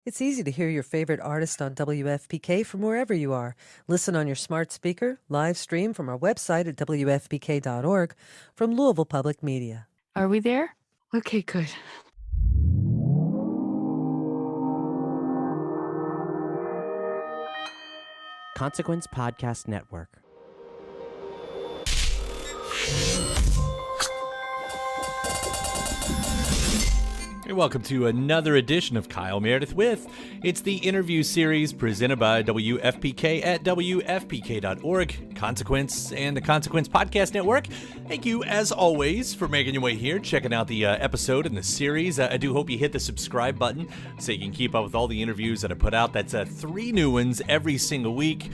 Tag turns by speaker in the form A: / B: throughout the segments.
A: It's easy to hear your favorite artist on WFPK from wherever you are. Listen on your smart speaker, live stream from our website at WFPK.org from Louisville Public Media.
B: Are we there? Okay, good.
C: Consequence Podcast Network.
D: Hey, welcome to another edition of Kyle Meredith with. It's the interview series presented by WFPK at WFPK.org, Consequence, and the Consequence Podcast Network. Thank you, as always, for making your way here, checking out the episode and the series. I do hope you hit the subscribe button so you can keep up with all the interviews that I put out. That's 3 new ones every single week.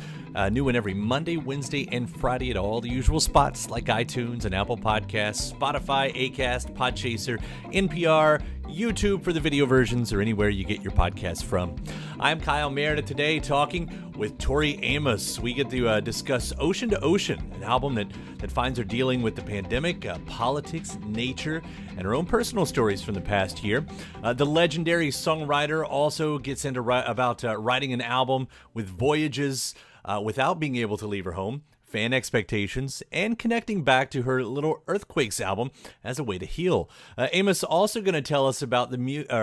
D: New one every Monday, Wednesday, and Friday at all the usual spots like iTunes and Apple Podcasts, Spotify, Acast, Podchaser, NPR, YouTube for the video versions, or anywhere you get your podcasts from. I'm Kyle Meredith today talking with Tori Amos. We get to discuss Ocean to Ocean, an album that finds her dealing with the pandemic, politics, nature, and her own personal stories from the past year. The legendary songwriter also gets into about writing an album with voyages without being able to leave her home, fan expectations, and connecting back to her Little Earthquakes album as a way to heal. Amos also going to tell us about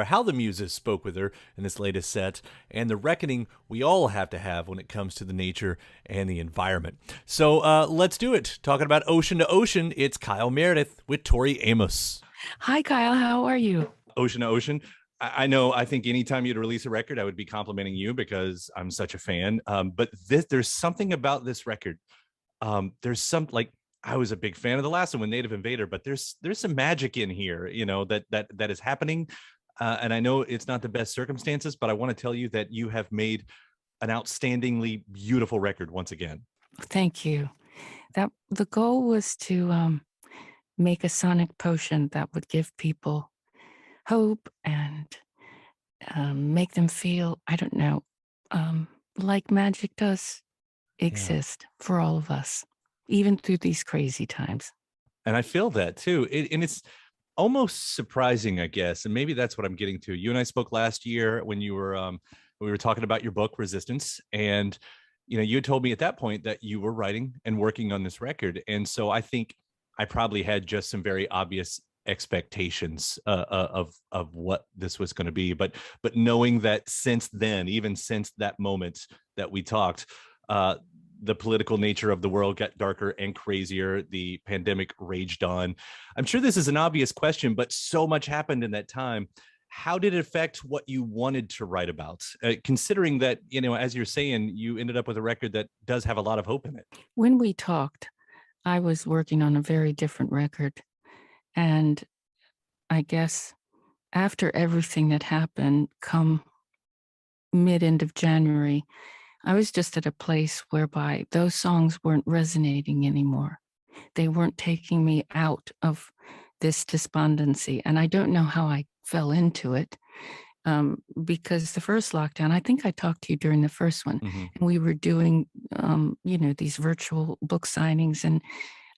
D: how the muses spoke with her in this latest set, and the reckoning we all have to have when it comes to the nature and the environment. So let's do it. Talking about Ocean to Ocean, it's Kyle Meredith with Tori Amos.
B: Hi, Kyle. How are you?
D: Ocean to Ocean. I know, I think anytime you'd release a record, I would be complimenting you because I'm such a fan. But there's something about this record. There's some, like, I was a big fan of the last one with Native Invader, but there's some magic in here, that is happening. And I know it's not the best circumstances, but I want to tell you that you have made an outstandingly beautiful record once again.
B: Thank you. The goal was to make a sonic potion that would give people hope and make them feel, I don't know, like magic does exist for all of us, even through these crazy times.
D: And I feel that too. And it's almost surprising, I guess. And maybe that's what I'm getting to. You and I spoke last year when we were talking about your book, Resistance. And, you had told me at that point that you were writing and working on this record. And so I think I probably had just some very obvious expectations of what this was going to be, but knowing that since then, even since that moment that we talked, the political nature of the world got darker and crazier. The pandemic raged on. I'm sure this is an obvious question, but so much happened in that time. How did it affect what you wanted to write about? Considering that, as you're saying, you ended up with a record that does have a lot of hope in it.
B: When we talked, I was working on a very different record. And I guess after everything that happened come mid-end of January, I was just at a place whereby those songs weren't resonating anymore. They weren't taking me out of this despondency. And I don't know how I fell into it because the first lockdown, I think I talked to you during the first one, and we were doing, these virtual book signings and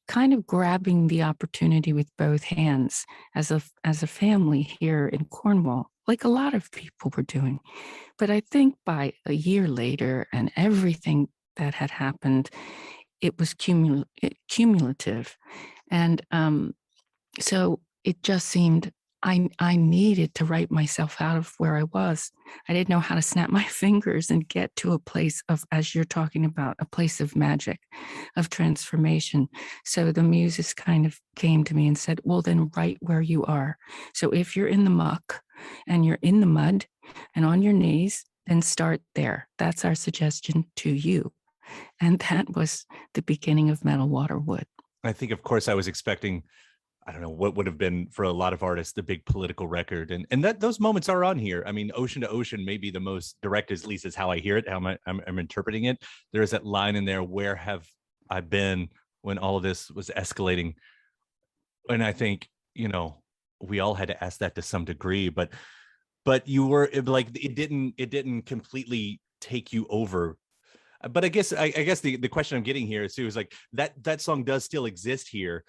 B: kind of grabbing the opportunity with both hands as a family here in Cornwall, like a lot of people were doing. But I think by a year later and everything that had happened, it was cumulative. And so it just seemed I needed to write myself out of where I was. I didn't know how to snap my fingers and get to a place of, as you're talking about, a place of magic, of transformation. So the muses kind of came to me and said, well, then write where you are. So if you're in the muck and you're in the mud and on your knees, then start there. That's our suggestion to you. And that was the beginning of Metal Water Wood.
D: I think, of course, I was expecting, I don't know, what would have been for a lot of artists the big political record, and that those moments are on here. I mean, Ocean to Ocean may be the most direct, at least is how I hear it, how I'm interpreting it. There is that line in there, where have I been when all of this was escalating? And I think, we all had to ask that to some degree, but you were like, it didn't completely take you over. But I guess the question I'm getting here is like that song does still exist here.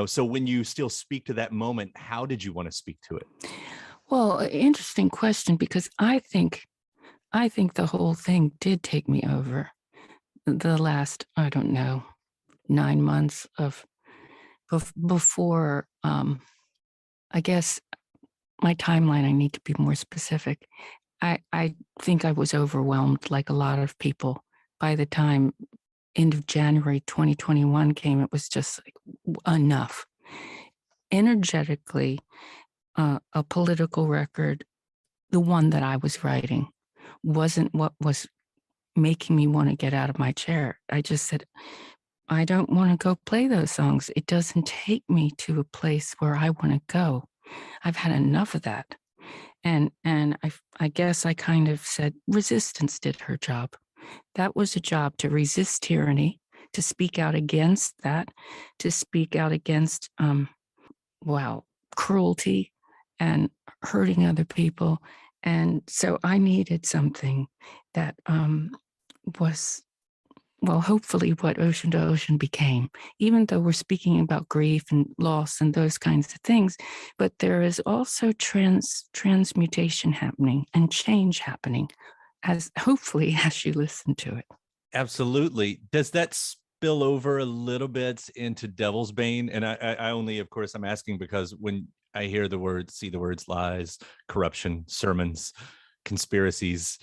D: So when you still speak to that moment, how did you want to speak to it?
B: Well, interesting question, because I think the whole thing did take me over the last, I don't know, 9 months before, I guess my timeline, I need to be more specific. I think I was overwhelmed like a lot of people. By the time end of January 2021 came, it was just like enough. Energetically, a political record, the one that I was writing, wasn't what was making me want to get out of my chair. I just said, I don't want to go play those songs. It doesn't take me to a place where I want to go. I've had enough of that. And I guess I kind of said resistance did her job. That was a job to resist tyranny, to speak out against that, to speak out against wow, cruelty and hurting other people. And so I needed something that was, well, hopefully what Ocean to Ocean became, even though we're speaking about grief and loss and those kinds of things. But there is also transmutation happening and change happening, as hopefully as you listen to it.
D: Absolutely. Does that spill over a little bit into Devil's Bane? And I only, of course, I'm asking because when I hear the words, see the words lies, corruption, sermons, conspiracies,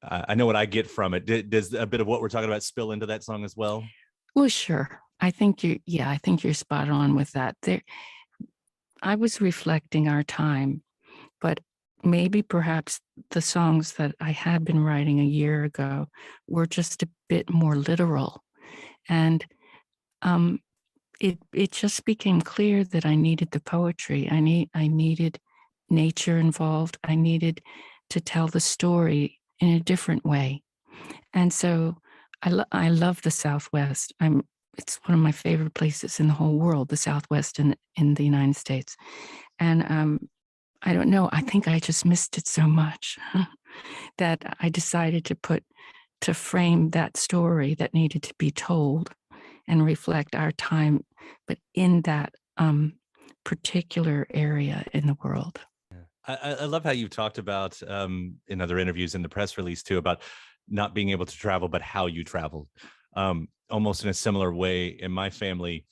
D: I know what I get from it. Does a bit of what we're talking about spill into that song as well?
B: Well, sure. I think you're spot on with that. I was reflecting our time, but maybe perhaps the songs that I had been writing a year ago were just a bit more literal. And it just became clear that I needed the poetry. I needed nature involved. I needed to tell the story in a different way. And so I love the Southwest. It's one of my favorite places in the whole world, the Southwest in the United States. And I don't know, I think I just missed it so much that I decided to frame that story that needed to be told and reflect our time, but in that particular area in the world.
D: I love how you've talked about in other interviews in the press release too about not being able to travel, but how you traveled. Almost in a similar way, in my family,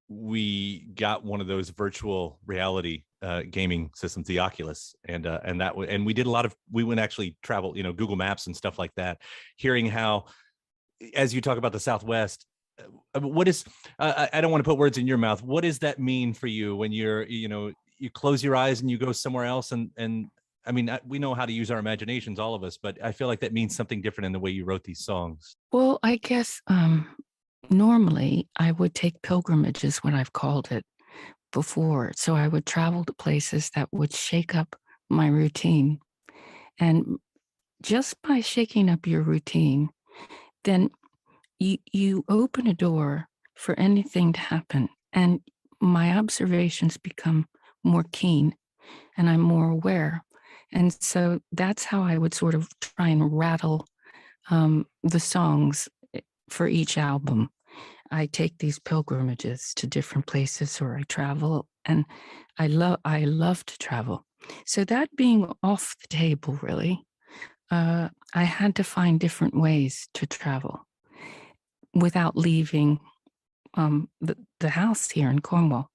D: we got one of those virtual reality gaming systems, the Oculus, and we did a lot of, we went actually travel, Google Maps and stuff like that. Hearing how, as you talk about the Southwest, what is I don't want to put words in your mouth. What does that mean for you when you're, you close your eyes and you go somewhere else? And I mean, we know how to use our imaginations, all of us, but I feel like that means something different in the way you wrote these songs.
B: Well, I guess normally I would take pilgrimages, what I've called it before. So I would travel to places that would shake up my routine. And just by shaking up your routine, then you open a door for anything to happen. And my observations become more keen and I'm more aware. And so that's how I would sort of try and rattle the songs for each album. I take these pilgrimages to different places, or I travel, and I love to travel. So that being off the table, really, I had to find different ways to travel without leaving the house here in Cornwall.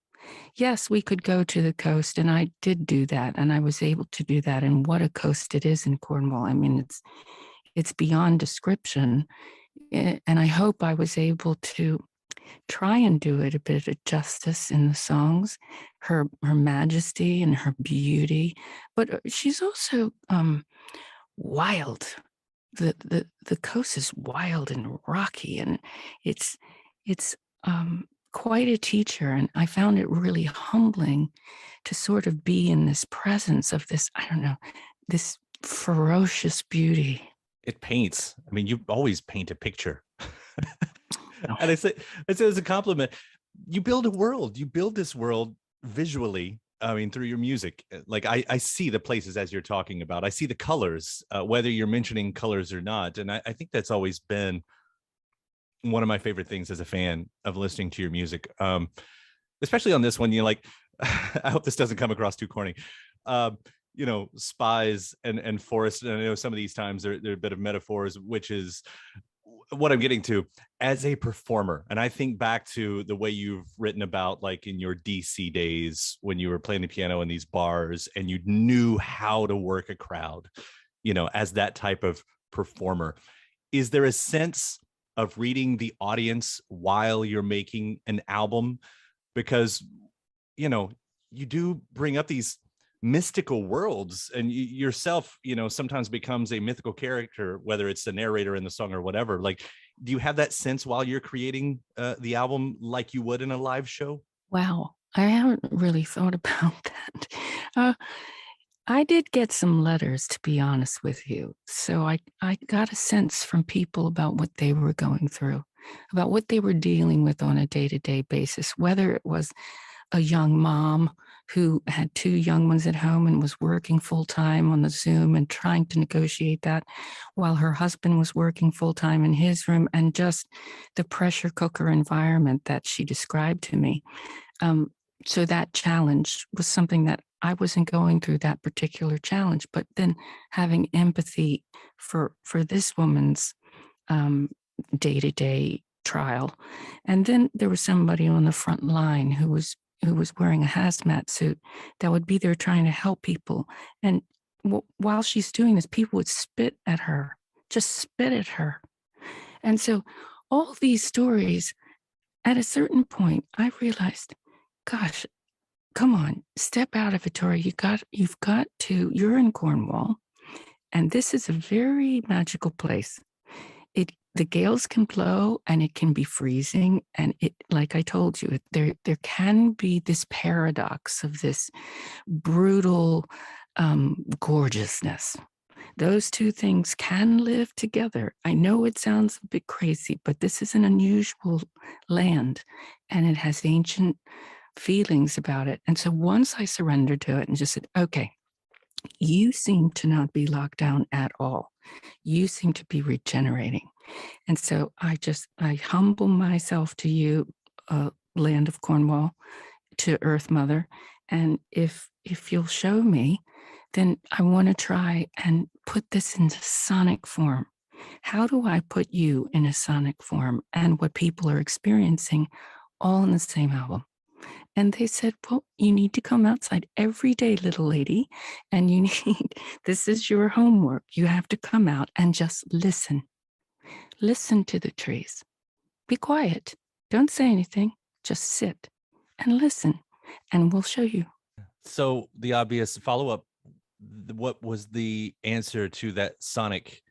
B: Yes, we could go to the coast, and I did do that, and I was able to do that. And what a coast it is in Cornwall! I mean, it's beyond description. And I hope I was able to try and do it a bit of justice in the songs, her majesty and her beauty. But she's also wild. The coast is wild and rocky, and it's quite a teacher. And I found it really humbling to sort of be in this presence of this, I don't know, this ferocious beauty.
D: It paints. I mean, you always paint a picture. And I say as a compliment, you build a world. You build this world visually. I mean, through your music. Like I see the places as you're talking about. I see the colors, whether you're mentioning colors or not. And I think that's always been one of my favorite things as a fan of listening to your music. Especially on this one, I hope this doesn't come across too corny. spies and forests. And I know some of these times they're a bit of metaphors, which is what I'm getting to as a performer. And I think back to the way you've written about, like, in your DC days when you were playing the piano in these bars and you knew how to work a crowd, as that type of performer. Is there a sense of reading the audience while you're making an album? Because, you do bring up these mystical worlds, and yourself sometimes becomes a mythical character, whether it's the narrator in the song or whatever. Like, do you have that sense while you're creating the album like you would in a live show?
B: Wow, I haven't really thought about that. I did get some letters, to be honest with you. So I got a sense from people about what they were going through, about what they were dealing with on a day-to-day basis, whether it was a young mom who had 2 young ones at home and was working full-time on the Zoom and trying to negotiate that while her husband was working full-time in his room, and just the pressure cooker environment that she described to me. So that challenge was something that I wasn't going through, that particular challenge, but then having empathy for this woman's day-to-day trial. And then there was somebody on the front line who was wearing a hazmat suit that would be there trying to help people. And while she's doing this, people would spit at her, just spit at her. And so all these stories, at a certain point, I realized, gosh, come on, step out of it, Tori. You've got to, you're in Cornwall, and this is a very magical place. The gales can blow and it can be freezing. And it, like I told you, there can be this paradox of this brutal gorgeousness. Those two things can live together. I know it sounds a bit crazy, but this is an unusual land and it has ancient feelings about it. And so once I surrendered to it and just said, okay, you seem to not be locked down at all. You seem to be regenerating. And so I humble myself to you, land of Cornwall, to Earth Mother. And if you'll show me, then I want to try and put this into sonic form. How do I put you in a sonic form and what people are experiencing all in the same album? And they said, well, you need to come outside every day, little lady, and this is your homework. You have to come out and just listen. Listen to the trees. Be quiet. Don't say anything. Just sit and listen, and we'll show you.
D: So the obvious follow-up, what was the answer to that sonic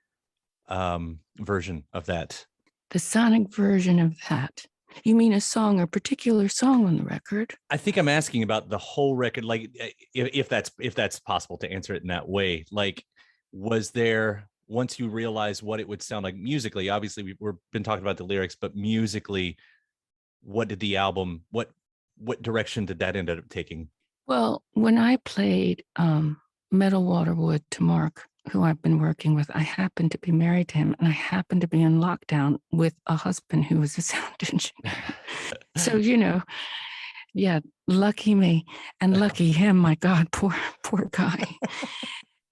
D: version of that?
B: The sonic version of that. You mean a song, a particular song on the record?
D: I think I'm asking about the whole record, like if that's possible to answer it in that way. Like, was there, once you realized what it would sound like musically, obviously we've been talking about the lyrics, but musically, what did the album, what direction did that end up taking?
B: Well, when I played Metal Waterwood to Mark, who I've been working with, I happened to be married to him, and I happened to be in lockdown with a husband who was a sound engineer. So, yeah, lucky me and lucky him. My God, poor guy.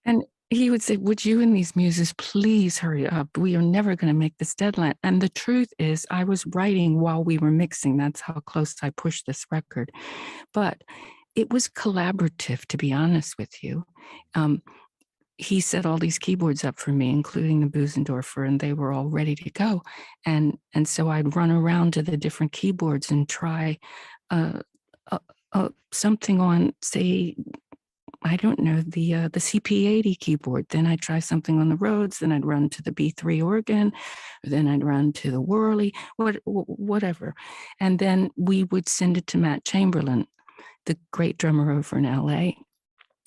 B: And he would say, would you and these muses please hurry up? We are never going to make this deadline. And the truth is, I was writing while we were mixing. That's how close I pushed this record. But it was collaborative, to be honest with you. He set all these keyboards up for me, including the Busendorfer, and they were all ready to go. And so I'd run around to the different keyboards and try something on, say, I don't know, the CP80 keyboard. Then I'd try something on the Rhodes. Then I'd run to the B3 organ. Then I'd run to the Worley, whatever. And then we would send it to Matt Chamberlain, the great drummer over in LA.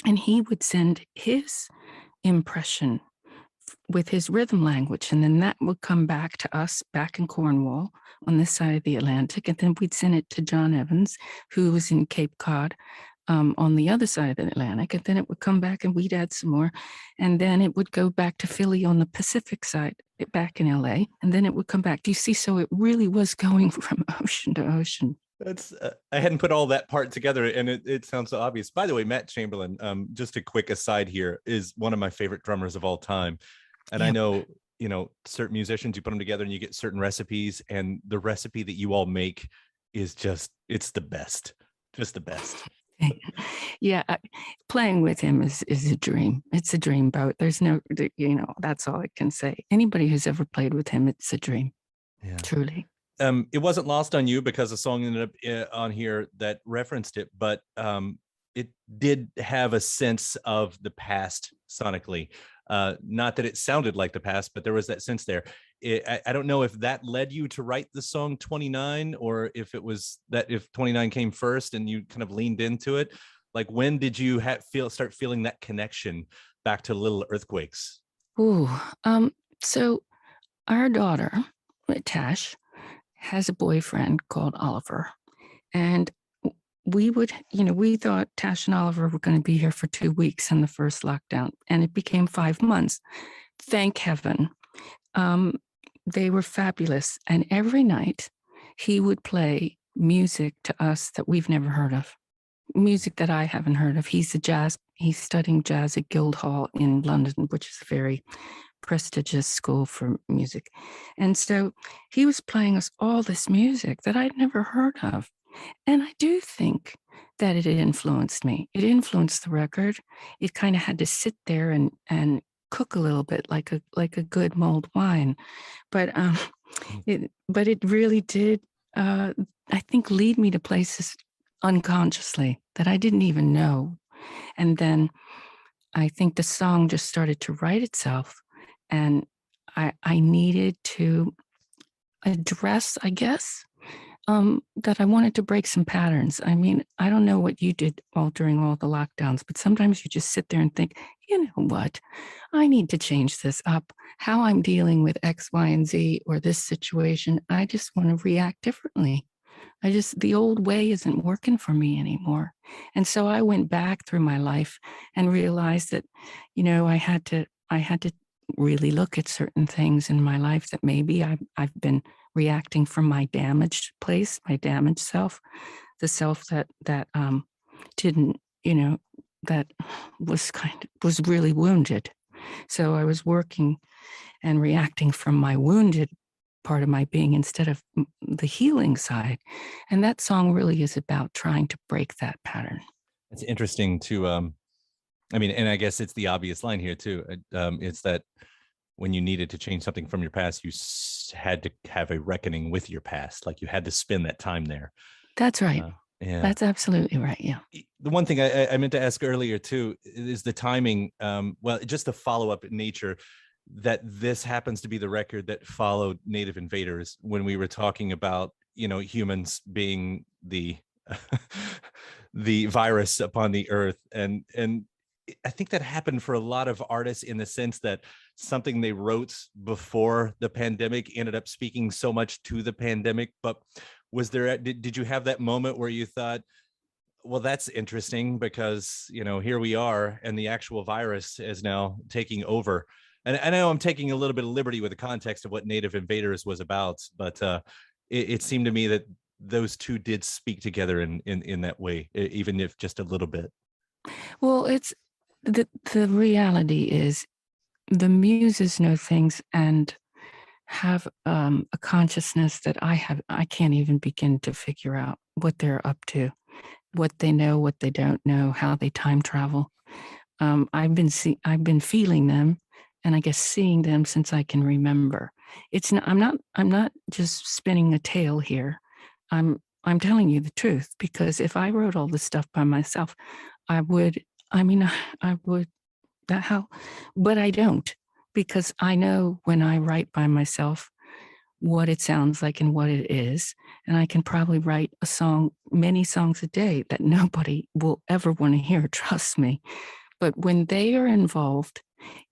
B: And he would send his impression with his rhythm language. And then that would come back to us back in Cornwall on this side of the Atlantic. And then we'd send it to John Evans, who was in Cape Cod on the other side of the Atlantic. And then it would come back and we'd add some more. And then it would go back to Philly on the Pacific side, back in LA. And then it would come back. Do you see? So it really was going from ocean to ocean.
D: That's I hadn't put all that part together, and it sounds so obvious. By the way, Matt Chamberlain, just a quick aside here, is one of my favorite drummers of all time. And I
B: Yep.
D: know, certain musicians, you put them together and you get certain recipes, and the recipe that you all make is it's the best, just the best.
B: Yeah, playing with him is a dream. It's a dream boat. There's no, that's all I can say. Anybody who's ever played with him, it's a dream,
D: Yeah.
B: truly.
D: It wasn't lost on you because a song ended up on here that referenced it, but it did have a sense of the past sonically. Not that it sounded like the past, but there was that sense there. I don't know if that led you to write the song 29, or if it was that if 29 came first and you kind of leaned into it. Like, when did you start feeling that connection back to Little Earthquakes?
B: Ooh, so our daughter, Tash, has a boyfriend called Oliver. And we thought Tash and Oliver were going to be here for 2 weeks in the first lockdown, and it became 5 months. Thank heaven. They were fabulous. And every night he would play music to us that we've never heard of, music that I haven't heard of. He's studying jazz at Guildhall in London, which is a very prestigious school for music. And so he was playing us all this music that I'd never heard of. And I do think that it influenced me. It influenced the record. It kind of had to sit there and cook a little bit like a good mulled wine. But it really did, I think, lead me to places unconsciously that I didn't even know. And then I think the song just started to write itself, and I needed to address, I guess, that I wanted to break some patterns. I mean, I don't know what you did during all the lockdowns, but sometimes you just sit there and think, you know what, I need to change this up. How I'm dealing with X, Y, and Z, or this situation, I just want to react differently. The old way isn't working for me anymore. And so I went back through my life and realized that, I had to really look at certain things in my life that maybe I've been reacting from my damaged place, my damaged self, the self that didn't, that was really wounded. So I was working and reacting from my wounded part of my being instead of the healing side. And that song really is about trying to break that pattern.
D: It's interesting to, and I guess it's the obvious line here too. It's that when you needed to change something from your past, you had to have a reckoning with your past. Like, you had to spend that time there.
B: That's right.
D: Yeah,
B: that's absolutely right. Yeah.
D: The one thing I meant to ask earlier too is the timing. Well, just the follow-up nature, that this happens to be the record that followed Native Invaders, when we were talking about, humans being the the virus upon the earth. And I think that happened for a lot of artists, in the sense that something they wrote before the pandemic ended up speaking so much to the pandemic. But did you have that moment where you thought, well, that's interesting, because, here we are and the actual virus is now taking over? And I know I'm taking a little bit of liberty with the context of what Native Invaders was about, but it seemed to me that those two did speak together in that way, even if just a little bit.
B: Well, it's the reality is the muses know things and have a consciousness that I can't even begin to figure out what they're up to, what they know, what they don't know, how they time travel. I've been feeling them, and I guess seeing them since I can remember. I'm not just spinning a tale here. I'm telling you the truth, because if I wrote all this stuff by myself, I would but I don't, because I know when I write by myself what it sounds like and what it is. And I can probably write many songs a day that nobody will ever want to hear, trust me. But when they are involved,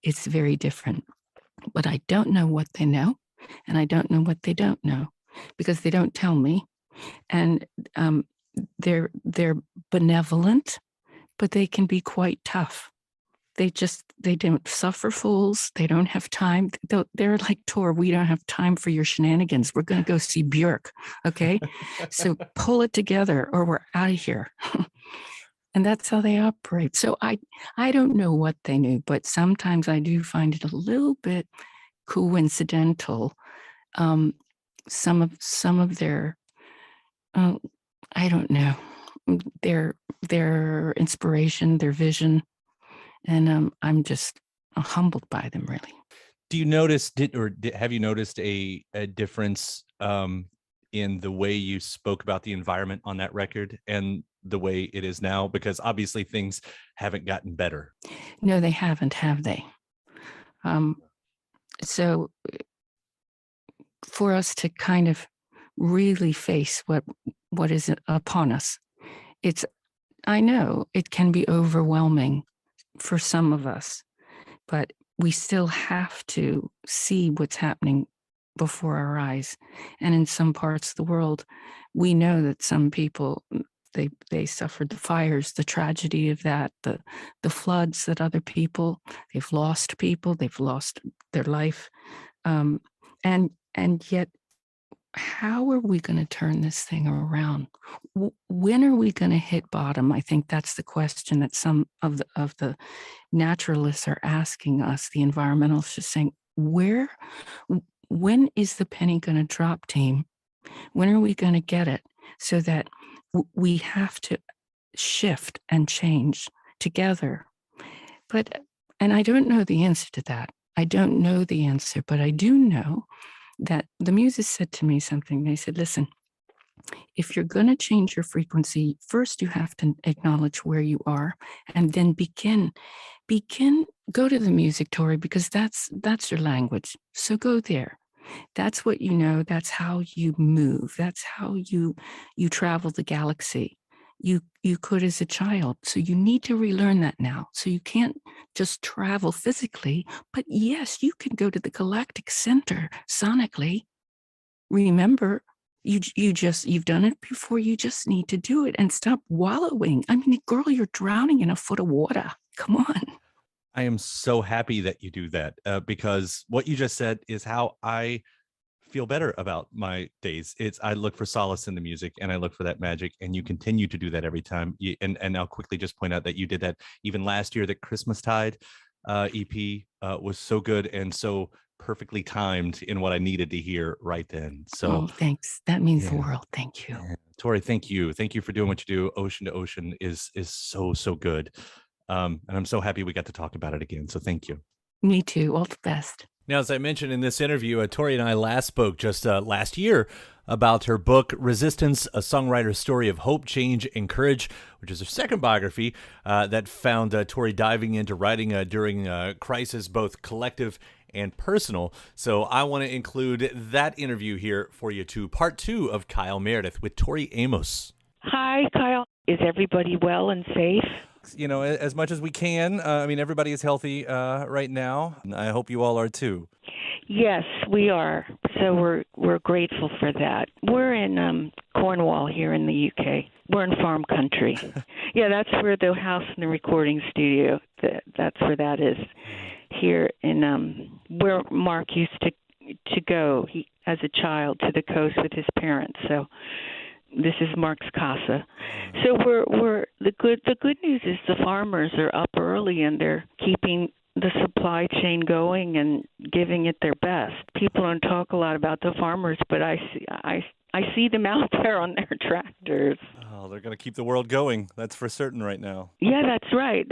B: it's very different. But I don't know what they know, and I don't know what they don't know, because they don't tell me. And they're benevolent, but they can be quite tough. They don't suffer fools. They don't have time. They're like, Tor, we don't have time for your shenanigans. We're going to go see Björk. Okay. So pull it together or we're out of here. And that's how they operate. So I don't know what they knew, but sometimes I do find it a little bit coincidental. Some of their, I don't know, their inspiration, their vision, and I'm just humbled by them, really.
D: Do you notice, have you noticed a difference in the way you spoke about the environment on that record and the way it is now? Because obviously things haven't gotten better.
B: No, they haven't, have they? So for us to kind of really face what is upon us, I know it can be overwhelming for some of us, but we still have to see what's happening before our eyes. And in some parts of the world, we know that some people, they suffered the fires, the tragedy of that, the floods that other people, they've lost people, they've lost their life. And yet, how are we going to turn this thing around? When are we going to hit bottom? I think that's the question that some of the naturalists are asking us, the environmentalists are saying, when is the penny going to drop, team? When are we going to get it? So that we have to shift and change together. And I don't know the answer to that. I don't know the answer, but I do know that the Muses said to me something. They said, listen, if you're going to change your frequency, first you have to acknowledge where you are and then begin, go to the music, Tori, because that's your language. So go there. That's what you know. That's how you move. That's how you travel the galaxy. You could as a child. So you need to relearn that now. So you can't just travel physically, but yes, you can go to the galactic center sonically. Remember, you've done it before. You just need to do it and stop wallowing. I mean, girl, you're drowning in a foot of water. Come on.
D: I am so happy that you do that because what you just said is how I feel better about my days. I look for solace in the music and I look for that magic, and you continue to do that every time. And I'll quickly just point out that you did that even last year. The Christmastide EP was so good and so perfectly timed in what I needed to hear right then. So
B: thanks. That means the world. Thank you.
D: Yeah. Tori, thank you for doing what you do. Ocean to Ocean is so good. And I'm so happy we got to talk about it again. So thank you.
B: Me too. All the best.
D: Now, as I mentioned in this interview, Tori and I last spoke just last year about her book, Resistance, A Songwriter's Story of Hope, Change, and Courage, which is her second biography that found Tori diving into writing during crisis, both collective and personal. So I want to include that interview here for you too. Part 2 of Kyle Meredith with Tori Amos.
E: Hi, Kyle. Is everybody well and safe?
D: You know, as much as we can. I mean, everybody is healthy right now. I hope you all are too.
E: Yes, we are. So we're grateful for that. We're in Cornwall here in the UK. We're in farm country. Yeah, that's where the house and the recording studio, that's where that is. Here in where Mark used to go as a child to the coast with his parents. So this is Mark's casa. So we're the good news is the farmers are up early and they're keeping the supply chain going and giving it their best. People don't talk a lot about the farmers, but I see them out there on their tractors.
D: Oh, they're going to keep the world going. That's for certain right now.
E: Yeah, that's right.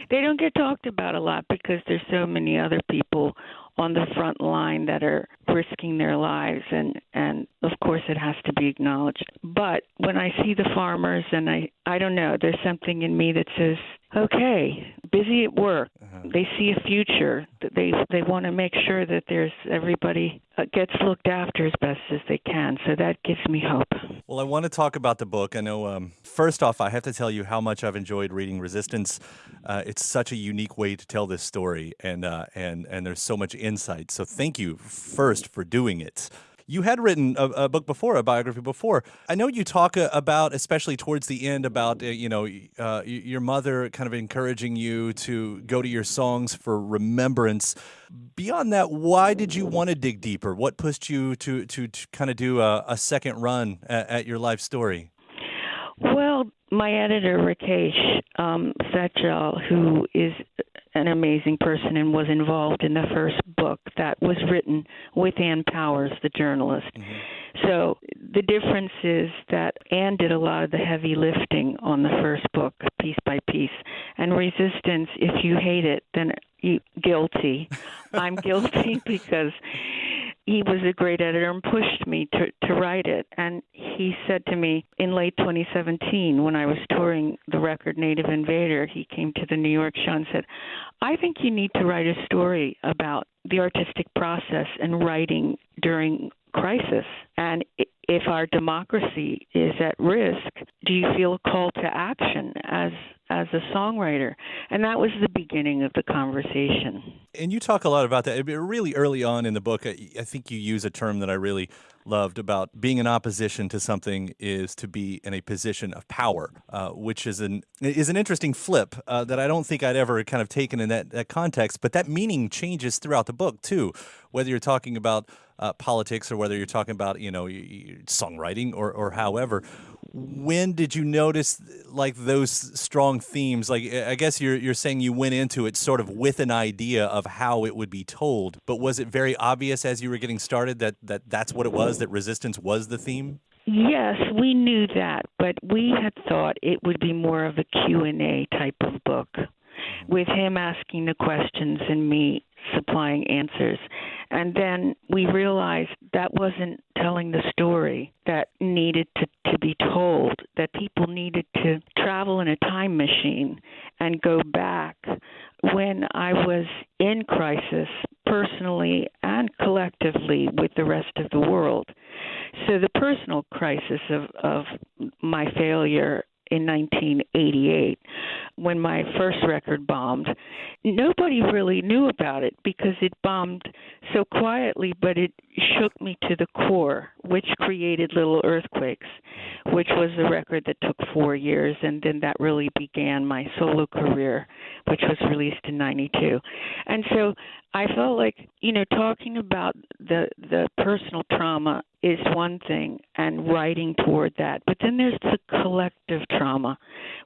E: They don't get talked about a lot because there's so many other people on the front line that are risking their lives, and of course it has to be acknowledged. But when I see the farmers, and I don't know, there's something in me that says, okay, busy at work. They see a future. They want to make sure that there's everybody gets looked after as best as they can. So that gives me hope.
D: Well, I want to talk about the book. I know, first off, I have to tell you how much I've enjoyed reading Resistance. It's such a unique way to tell this story, and there's so much insight. So thank you first for doing it. You had written a book before, a biography before. I know you talk about, especially towards the end, about your mother kind of encouraging you to go to your songs for remembrance. Beyond that, why did you want to dig deeper? What pushed you to kind of do a second run at your life story?
E: Well, my editor, Rakesh Sachal, who is an amazing person and was involved in the first book that was written with Ann Powers, the journalist. Mm-hmm. So the difference is that Ann did a lot of the heavy lifting on the first book, piece by piece. And Resistance, if you hate it, then guilty. I'm guilty because he was a great editor and pushed me to write it. And he said to me in late 2017, when I was touring the record Native Invader, he came to the New York show and said, I think you need to write a story about the artistic process and writing during crisis. And if our democracy is at risk, do you feel a call to action as a songwriter? And that was the beginning of the conversation.
D: And you talk a lot about that. Really early on in the book, I think you use a term that I really loved about being in opposition to something is to be in a position of power, which is an interesting flip that I don't think I'd ever kind of taken in that context. But that meaning changes throughout the book, too, whether you're talking about politics or whether you're talking about, songwriting or however. When did you notice like those strong themes? Like, I guess you're saying you went into it sort of with an idea of how it would be told, but was it very obvious as you were getting started that's what it was, that resistance was the theme?
E: Yes, we knew that, but we had thought it would be more of a Q&A type of book, with him asking the questions and me supplying answers. And then we realized that wasn't telling the story that needed to be told, that people needed to travel in a time machine and go back when I was in crisis, personally and collectively with the rest of the world. So the personal crisis of my failure in 1988, when my first record bombed, nobody really knew about it because it bombed so quietly, but it shook me to the core, which created Little Earthquakes, which was the record that took 4 years, and then that really began my solo career, which was released in 92. And so I felt like, talking about the personal trauma is one thing and writing toward that. But then there's the collective trauma,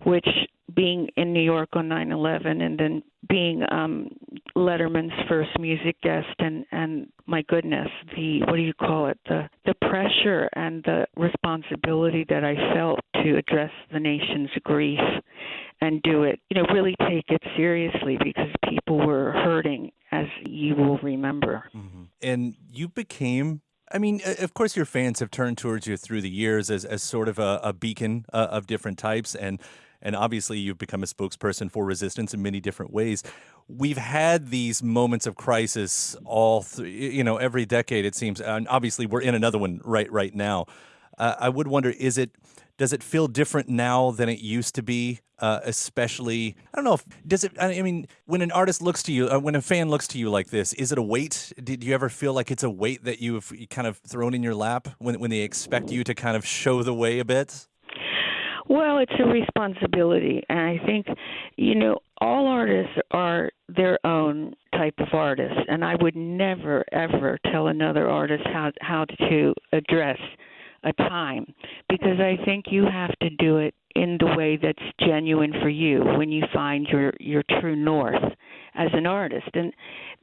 E: which being in New York on 9/11 and then being Letterman's first music guest and my goodness, the pressure and the responsibility that I felt to address the nation's grief and do it, really take it seriously because people were hurting, as you will remember.
D: Mm-hmm. And you became, of course your fans have turned towards you through the years as sort of a beacon of different types, and obviously you've become a spokesperson for resistance in many different ways. We've had these moments of crisis every decade, it seems, and obviously we're in another one right now. I would wonder, does it feel different now than it used to be? Especially, I don't know when an artist looks to you, when a fan looks to you like this, is it a weight? Did you ever feel like it's a weight that you've kind of thrown in your lap when they expect you to kind of show the way a bit?
E: Well, it's a responsibility, and I think, all artists are their own type of artist, and I would never, ever tell another artist how to address a time, because I think you have to do it in the way that's genuine for you when you find your true north as an artist. And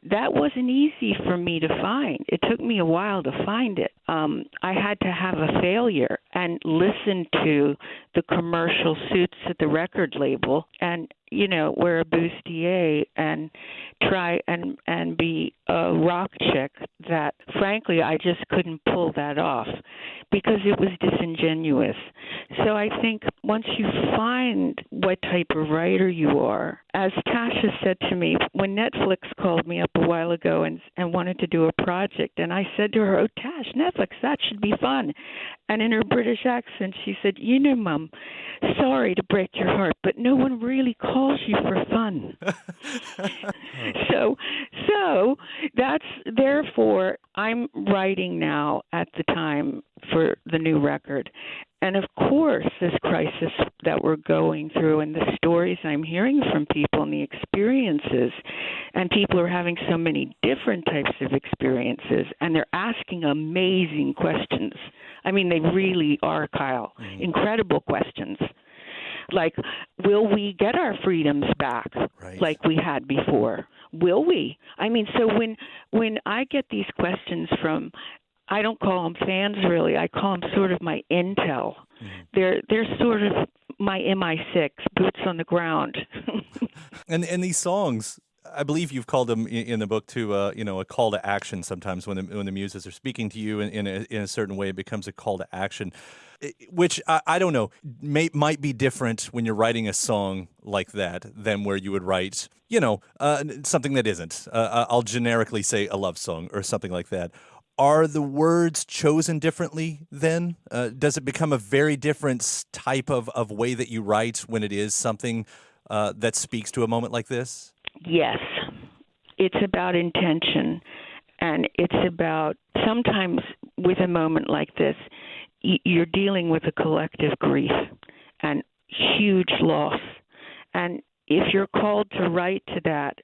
E: that wasn't easy for me to find. It took me a while to find it. I had to have a failure and listen to the commercial suits at the record label and, wear a bustier and try and be a rock chick that, frankly, I just couldn't pull that off because it was disingenuous. So I think once you find what type of writer you are, as Tasha said to me when Netflix called me up a while ago and wanted to do a project, and I said to her, "Oh, Tash, Netflix, that should be fun." And in her British accent, she said, "You know, Mum, sorry to break your heart, but no one really calls you for fun." So that's therefore I'm writing now at the time for the new record. And of course, this crisis that we're going through and the stories I'm hearing from people and the experiences, and people are having so many different types of experiences, and they're asking amazing questions. I mean, they really are, Kyle, incredible questions. Like, will we get our freedoms back like we had before? Will we? I mean, so when I get these questions from, I don't call them fans really, I call them sort of my intel. They're sort of my MI6, boots on the ground.
D: And these songs, I believe you've called them in the book to a call to action. Sometimes when the muses are speaking to you in a certain way, it becomes a call to action, which I don't know, might be different when you're writing a song like that than where you would write, something that isn't. I'll generically say a love song or something like that. Are the words chosen differently then? Does it become a very different type of way that you write when it is something that speaks to a moment like this?
E: Yes. It's about intention, and it's about sometimes with a moment like this, you're dealing with a collective grief and huge loss. And if you're called to write to that,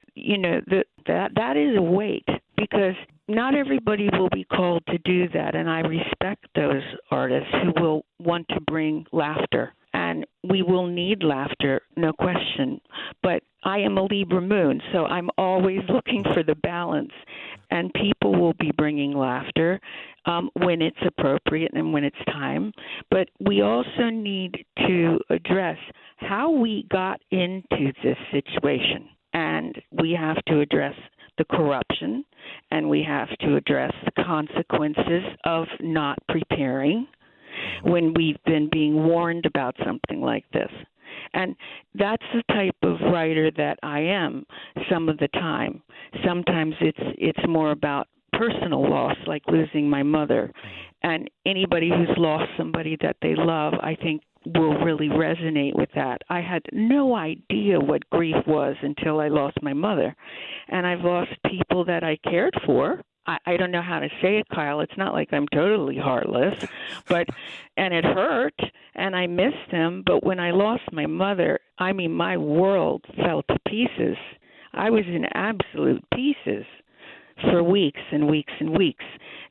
E: that is a weight, because not everybody will be called to do that, and I respect those artists who will want to bring laughter. And we will need laughter, no question. But I am a Libra moon, so I'm always looking for the balance. And people will be bringing laughter when it's appropriate and when it's time. But we also need to address how we got into this situation. And we have to address the corruption, and we have to address the consequences of not preparing when we've been being warned about something like this. And that's the type of writer that I am some of the time. Sometimes it's more about personal loss, like losing my mother. And anybody who's lost somebody that they love, I think, will really resonate with that. I had no idea what grief was until I lost my mother. And I've lost people that I cared for. I don't know how to say it, Kyle. It's not like I'm totally heartless, and it hurt, and I missed them. But when I lost my mother, I mean, my world fell to pieces. I was in absolute pieces for weeks and weeks and weeks.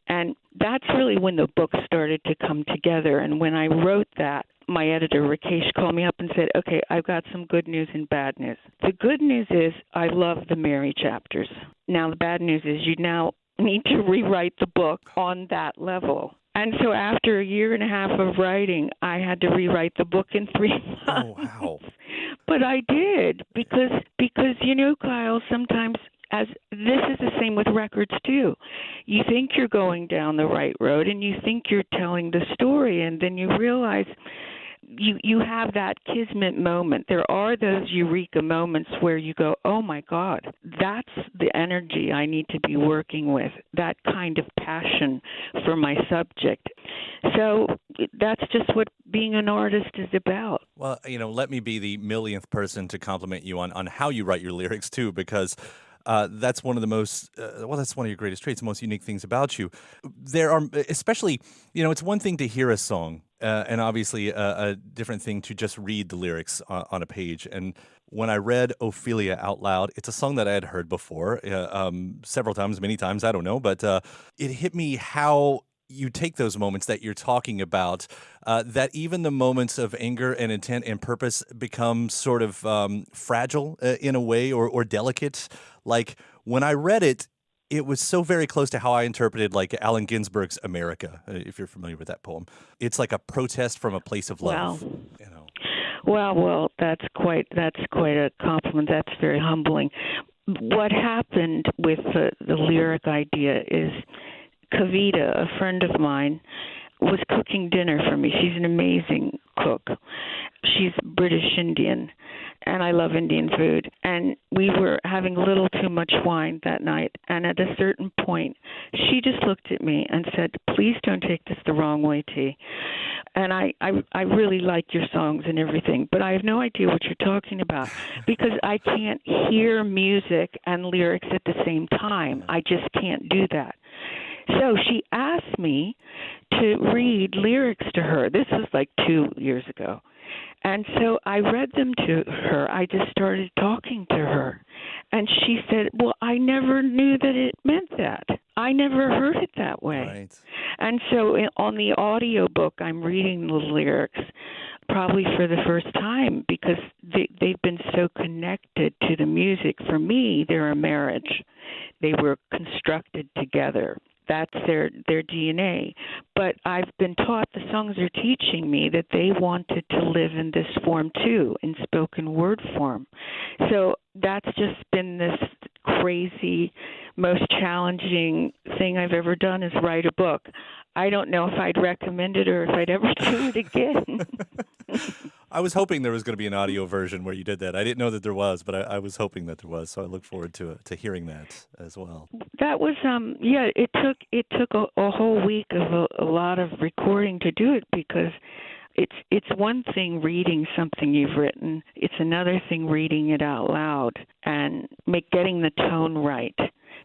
E: And that's really when the book started to come together. And when I wrote that, my editor, Rakesh, called me up and said, "Okay, I've got some good news and bad news. The good news is I love the Mary chapters. Now, the bad news is you now need to rewrite the book on that level." And so after a year and a half of writing, I had to rewrite the book in 3 months.
D: Oh, wow.
E: But I did because Kyle, sometimes as this is the same with records too. You think you're going down the right road and you think you're telling the story, and then you realize you have that kismet moment. There are those eureka moments where you go, oh my God, that's the energy I need to be working with, that kind of passion for my subject. So that's just what being an artist is about.
D: Well, let me be the millionth person to compliment you on how you write your lyrics too, because that's one of the most, that's one of your greatest traits, the most unique things about you. There are, especially, it's one thing to hear a song, and obviously a different thing to just read the lyrics on a page. And when I read Ophelia out loud, it's a song that I had heard before, several times, many times, I don't know, but it hit me how you take those moments that you're talking about, that even the moments of anger and intent and purpose become sort of fragile in a way, or delicate. Like when I read it, it was so very close to how I interpreted like Allen Ginsberg's America, if you're familiar with that poem. It's like a protest from a place of love.
E: Wow. Well, that's quite a compliment. That's very humbling. What happened with the lyric idea is Kavita, a friend of mine, was cooking dinner for me. She's an amazing cook. She's British Indian. and I love Indian food. And we were having a little too much wine that night. And at a certain point, she just looked at me and said, "Please don't take this the wrong way, T. And I really like your songs and everything, but I have no idea what you're talking about because I can't hear music and lyrics at the same time. I just can't do that." So she asked me to read lyrics to her. This was like 2 years ago. And so I read them to her. I just started talking to her. And she said, "Well, I never knew that it meant that. I never heard it that way."
D: Right.
E: And so on the audio book, I'm reading the lyrics probably for the first time because they've been so connected to the music. For me, they're a marriage. They were constructed together. That's their DNA. But I've been taught, the songs are teaching me that they wanted to live in this form too, in spoken word form. So that's just been this crazy, most challenging thing I've ever done is write a book. I don't know if I'd recommend it or if I'd ever do it again.
D: I was hoping there was going to be an audio version where you did that. I didn't know that there was, but I was hoping that there was. So I look forward to hearing that as well.
E: That was it took a whole week of a lot of recording to do it because it's one thing reading something you've written. It's another thing reading it out loud and getting the tone right,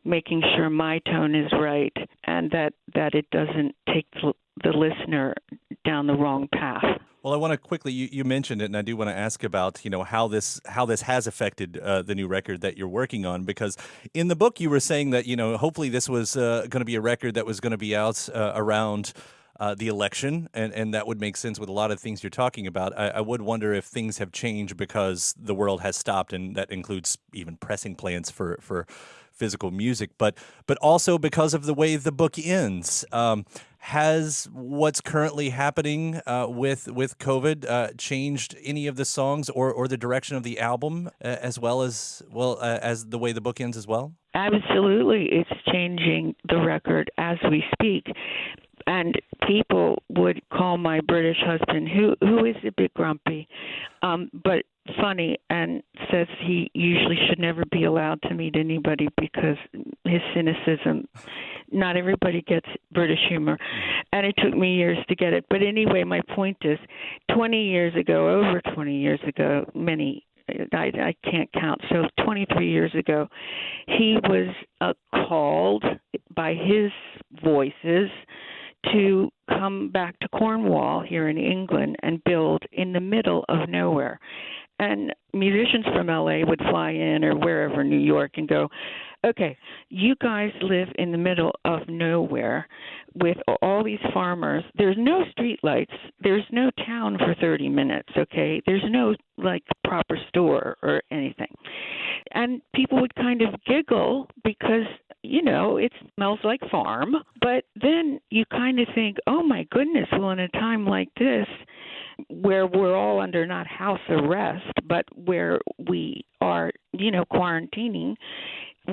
E: making sure my tone is right and that it doesn't take the listener down the wrong path.
D: Well, I want to quickly, you mentioned it, and I do want to ask about, how this has affected the new record that you're working on, because in the book you were saying that, hopefully this was going to be a record that was going to be out around the election, and that would make sense with a lot of things you're talking about. I would wonder if things have changed because the world has stopped, and that includes even pressing plants for physical music, but also because of the way the book ends. Has what's currently happening with COVID changed any of the songs or the direction of the album as well as the way the book ends as well?
E: Absolutely. It's changing the record as we speak. And people would call my British husband, who is a bit grumpy, but funny, and says he usually should never be allowed to meet anybody because his cynicism. Not everybody gets British humor, and it took me years to get it. But anyway, my point is, over 20 years ago, I can't count, so 23 years ago, he was called by his voices to come back to Cornwall here in England and build in the middle of nowhere. And musicians from LA would fly in or wherever, New York, and go, "Okay, you guys live in the middle of nowhere with all these farmers. There's no street lights. There's no town for 30 minutes, okay? There's no, proper store or anything." And people would kind of giggle because, it smells like farm. But then you kind of think, oh, my goodness, well, in a time like this, where we're all under not house arrest, but where we are, quarantining,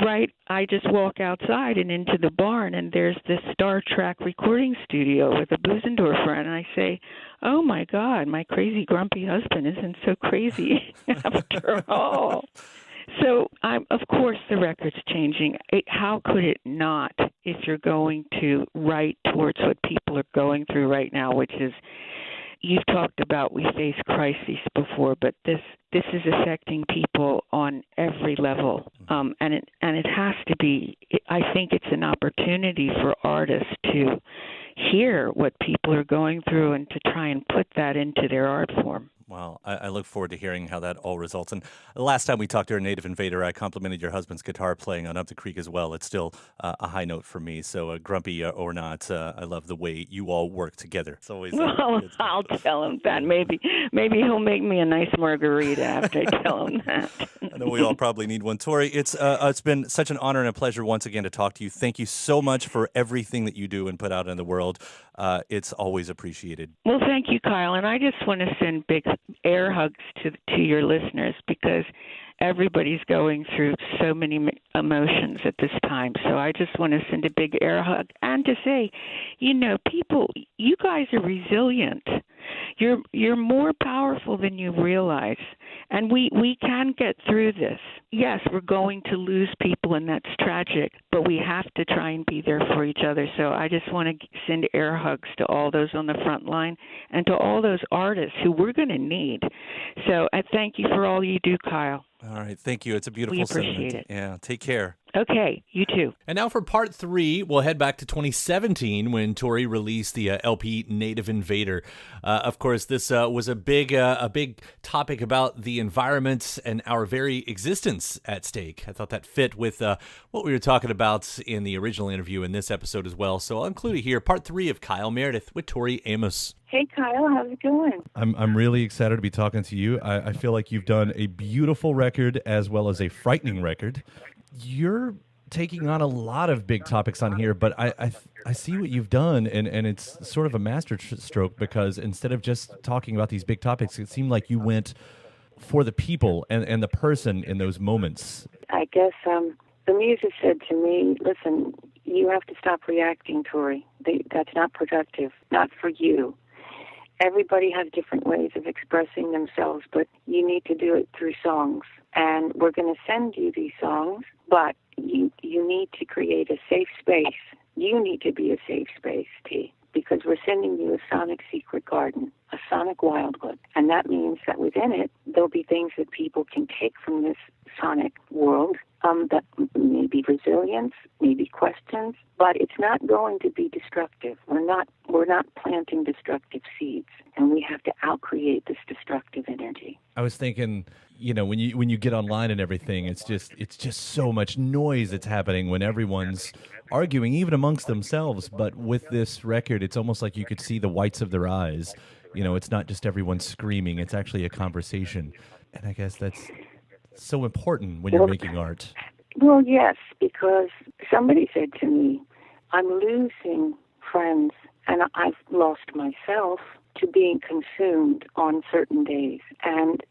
E: right? I just walk outside and into the barn, and there's this Star Trek recording studio with a Busendorfer, and I say, oh, my God, my crazy, grumpy husband isn't so crazy after all. So, of course, the record's changing. How could it not if you're going to write towards what people are going through right now, which is, you've talked about we face crises before, but this is affecting people on every level, and it has to be. I think it's an opportunity for artists to hear what people are going through and to try and put that into their art form.
D: Well, I look forward to hearing how that all results. And the last time we talked to a Native Invader, I complimented your husband's guitar playing on Up the Creek as well. It's still a high note for me. So grumpy or not, I love the way you all work together. It's always.
E: Well, I'll tell him that. Maybe he'll make me a nice margarita after I tell him that.
D: I know we all probably need one. Tori, it's been such an honor and a pleasure once again to talk to you. Thank you so much for everything that you do and put out in the world. It's always appreciated.
E: Well, thank you, Kyle. And I just want to send big air hugs to your listeners because everybody's going through so many emotions at this time. So I just want to send a big air hug and to say, people, you guys are resilient. You're more powerful than you realize. And we can get through this. Yes, we're going to lose people, and that's tragic, but we have to try and be there for each other. So I just want to send air hugs to all those on the front line and to all those artists who we're going to need. So I thank you for all you do, Kyle.
D: All right. Thank you. It's a beautiful
E: We appreciate
D: sentiment.
E: it.
D: Yeah. Take care.
E: Okay, you too.
D: And now for part 3, we'll head back to 2017 when Tori released the LP Native Invader. Of course, this was a big topic about the environment and our very existence at stake. I thought that fit with what we were talking about in the original interview in this episode as well. So I'll include it here, part 3 of Kyle Meredith with Tori Amos.
E: Hey, Kyle, how's it going?
F: I'm really excited to be talking to you. I feel like you've done a beautiful record as well as a frightening record. You're taking on a lot of big topics on here, but I see what you've done, and it's sort of a master stroke, because instead of just talking about these big topics, it seemed like you went for the people and the person in those moments.
G: I guess the muses said to me, listen, you have to stop reacting, Tori. That's not productive, not for you. Everybody has different ways of expressing themselves, but you need to do it through songs. And we're going to send you these songs, but you need to create a safe space. You need to be a safe space, T, because we're sending you a sonic secret garden, a sonic wildwood. And that means that within it, there'll be things that people can take from this sonic world, that may be resilience, maybe questions, but it's not going to be destructive. We're not planting destructive seeds, and we have to outcreate this destructive energy.
F: I was thinking, when you get online and everything, it's just so much noise that's happening when everyone's arguing, even amongst themselves. But with this record, it's almost like you could see the whites of their eyes. It's not just everyone screaming; it's actually a conversation. And I guess that's so important when you're making art.
G: Well, yes, because somebody said to me, I'm losing friends, and I've lost myself to being consumed on certain days. And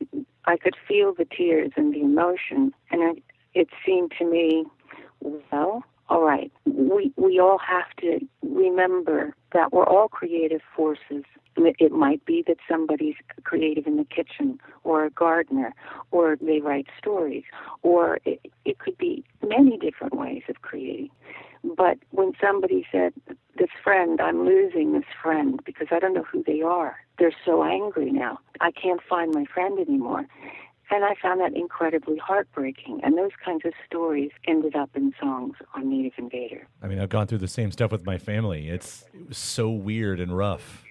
G: I could feel the tears and the emotion, and it seemed to me, well, all right, we all have to remember that we're all creative forces. It might be that somebody's creative in the kitchen, or a gardener, or they write stories, or it could be many different ways of creating. But when somebody said, this friend, I'm losing this friend because I don't know who they are. They're so angry now. I can't find my friend anymore. And I found that incredibly heartbreaking. And those kinds of stories ended up in songs on Native Invader.
F: I mean, I've gone through the same stuff with my family. It was so weird and rough,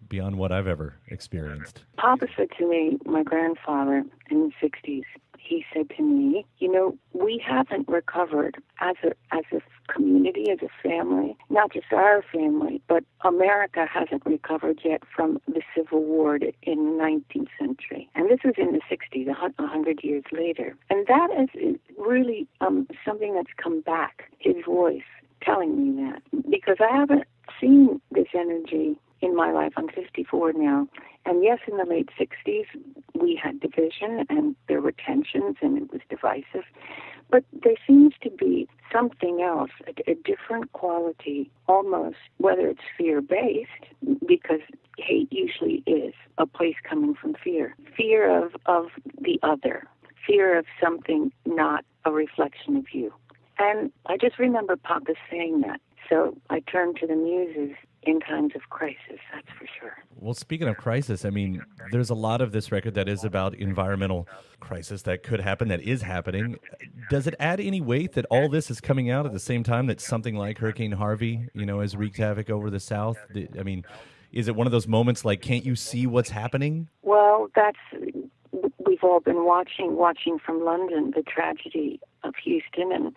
F: beyond what I've ever experienced.
G: Papa said to me, my grandfather in the 60s, he said to me, we haven't recovered as a community, as a family, not just our family, but America hasn't recovered yet from the Civil War in the 19th century. And this was in the 60s, 100 years later. And that is really something that's come back, his voice telling me that. Because I haven't seen this energy in my life. I'm 54 now. And yes, in the late 60s, we had division and there were tensions and it was divisive. But there seems to be something else, a different quality, almost, whether it's fear-based, because hate usually is a place coming from fear. Fear of the other. Fear of something not a reflection of you. And I just remember Papa saying that. So I turned to the muses in times of crisis, that's for sure.
F: Well, speaking of crisis, I mean, there's a lot of this record that is about environmental crisis that could happen, that is happening. Does it add any weight that all this is coming out at the same time that something like Hurricane Harvey, has wreaked havoc over the South? I mean, is it one of those moments like, can't you see what's happening?
G: Well, we've all been watching from London, the tragedy of Houston and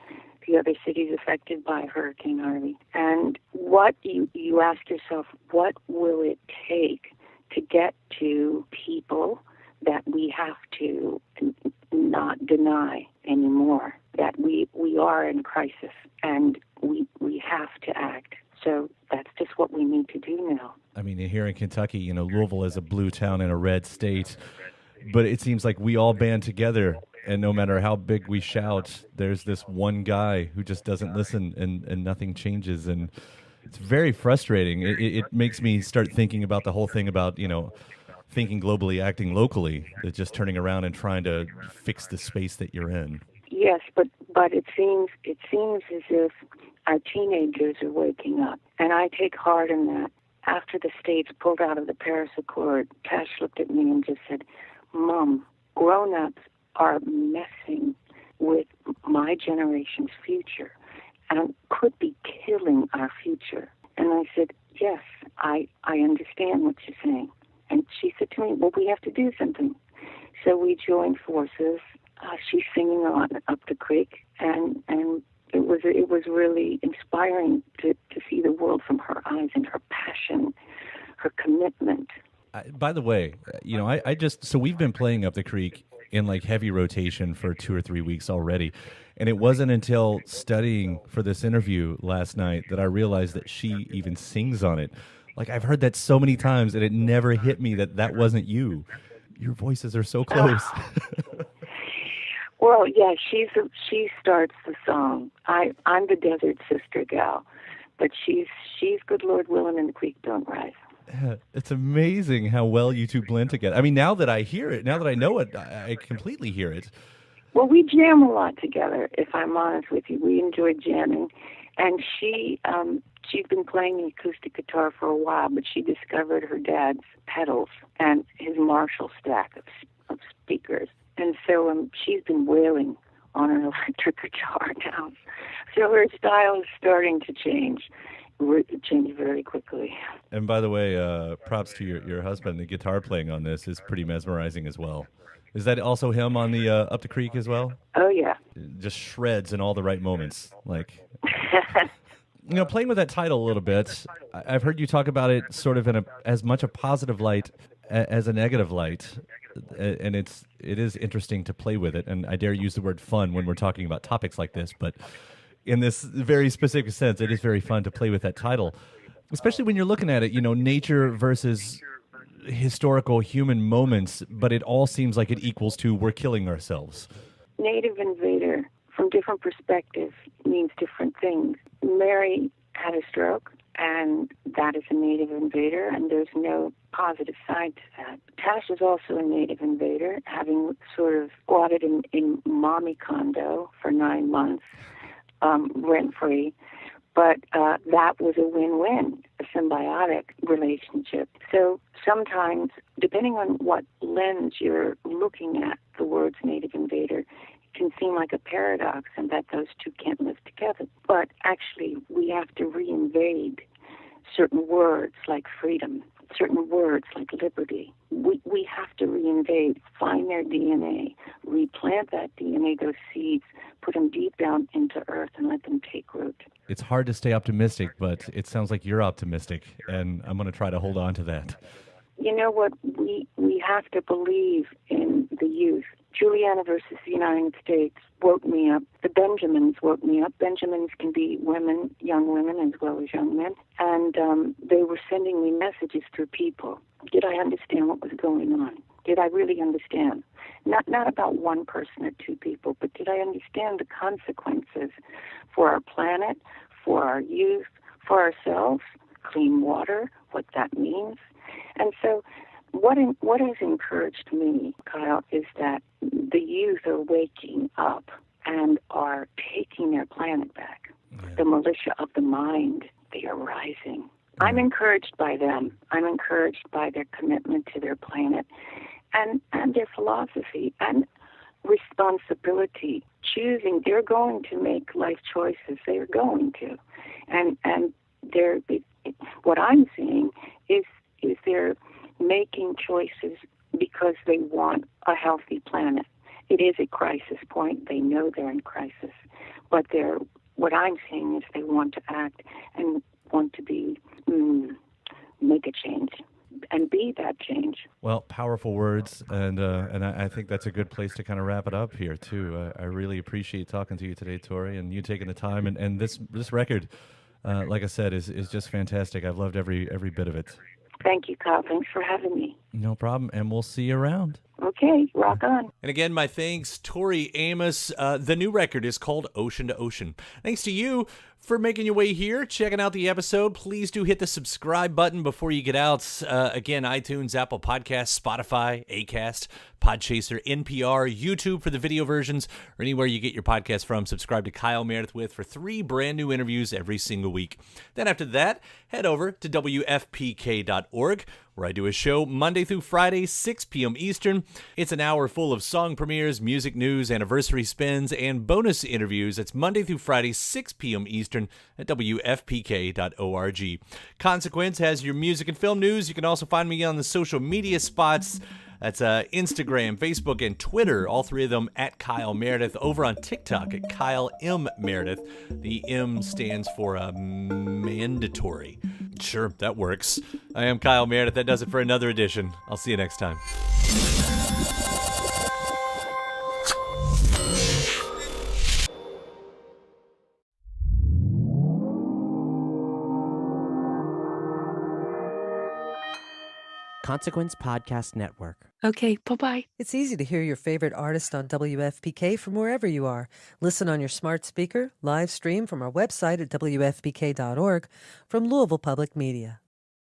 G: the other cities affected by Hurricane Harvey. And what you ask yourself, what will it take to get to people that we have to not deny anymore, that we are in crisis and we have to act. So that's just what we need to do now.
F: I mean, here in Kentucky, Louisville is a blue town in a red state, but it seems like we all band together. And no matter how big we shout, there's this one guy who just doesn't listen and nothing changes. And it's very frustrating. It makes me start thinking about the whole thing about, thinking globally, acting locally. It's just turning around and trying to fix the space that you're in.
G: Yes, but it seems as if our teenagers are waking up, and I take heart in that. After the states pulled out of the Paris Accord, Tash looked at me and just said, "Mom, grown-ups are messing with my generation's future and could be killing our future." And I said, "Yes, I understand what you're saying." And she said to me, "Well, we have to do something." So we joined forces. She's singing on Up the Creek, and it was really inspiring to see the world from her eyes and her passion, her commitment.
F: By the way, so we've been playing Up the Creek in like heavy rotation for 2 or 3 weeks already. And it wasn't until studying for this interview last night that I realized that she even sings on it. Like, I've heard that so many times, and it never hit me that wasn't you. Your voices are so close.
G: Well, yeah, she starts the song. I'm the desert sister gal, but she's good Lord willing and the creek don't rise.
F: It's amazing how well you two blend together. I mean, now that I hear it, now that I know it, I completely hear it.
G: Well, we jam a lot together, if I'm honest with you. We enjoy jamming. And she'd been playing the acoustic guitar for a while, but she discovered her dad's pedals and his Marshall stack of speakers. And so she's been wailing on an electric guitar now. So her style is starting to change. Change very quickly.
F: And by the way, props to your husband. The guitar playing on this is pretty mesmerizing as well. Is that also him on the Up the Creek as well?
G: Oh, yeah.
F: Just shreds in all the right moments. Like, playing with that title a little bit, I've heard you talk about it sort of in as much a positive light as a negative light. And it is interesting to play with it. And I dare use the word fun when we're talking about topics like this. But in this very specific sense, it is very fun to play with that title, especially when you're looking at it, nature versus historical human moments, but it all seems like it equals to we're killing ourselves.
G: Native invader, from different perspectives, means different things. Mary had a stroke, and that is a native invader, and there's no positive side to that. Tash is also a native invader, having sort of squatted in mommy condo for 9 months, rent-free. But that was a win-win, a symbiotic relationship. So sometimes, depending on what lens you're looking at the words native invader, it can seem like a paradox and that those two can't live together. But actually, we have to reinvade certain words like freedom, certain words like liberty. We have to reinvade, find their DNA, replant that DNA, those seeds, put them deep down into earth and let them take root.
F: It's hard to stay optimistic, but it sounds like you're optimistic, and I'm going to try to hold on to that.
G: You know what? We have to believe in the youth. Juliana versus the United States woke me up. The Benjamins woke me up. Benjamins can be women, young women, as well as young men. And they were sending me messages through people. Did I understand what was going on? Did I really understand? Not about one person or two people, but did I understand the consequences for our planet, for our youth, for ourselves, clean water, what that means? And so what has encouraged me, Kyle, is that the youth are waking up and are taking their planet back. Yeah. The militia of the mind, they are rising. Yeah. I'm encouraged by them. I'm encouraged by their commitment to their planet and their philosophy and responsibility, choosing. They're going to make life choices. They are going to. And what I'm seeing is they're making choices because they want a healthy planet. It is a crisis point. They know they're in crisis. But what I'm seeing is they want to act and want to make a change and be that change.
F: Well, powerful words, and I think that's a good place to kind of wrap it up here, too. I really appreciate talking to you today, Tori, and you taking the time. And this record, like I said, is just fantastic. I've loved every bit of it.
G: Thank you, Kyle. Thanks for having me.
F: No problem, and we'll see you around.
G: Okay, rock on.
D: And again, my thanks, Tori Amos. The new record is called Ocean to Ocean. Thanks to you for making your way here, checking out the episode. Please do hit the subscribe button before you get out. Again, iTunes, Apple Podcasts, Spotify, Acast, Podchaser, NPR, YouTube for the video versions, or anywhere you get your podcast from. Subscribe to Kyle Meredith With for 3 brand new interviews every single week. Then after that, head over to WFPK.org, where I do a show Monday through Friday, 6 p.m. Eastern. It's an hour full of song premieres, music news, anniversary spins, and bonus interviews. It's Monday through Friday, 6 p.m. Eastern at WFPK.org. Consequence has your music and film news. You can also find me on the social media spots. That's Instagram, Facebook, and Twitter, all 3 of them at Kyle Meredith. Over on TikTok at Kyle M. Meredith. The M stands for mandatory. Sure, that works. I am Kyle Meredith. That does it for another edition. I'll see you next time.
C: Consequence Podcast Network.
B: Okay, bye-bye.
A: It's easy to hear your favorite artist on WFPK from wherever you are. Listen on your smart speaker, live stream from our website at WFPK.org, from Louisville Public Media.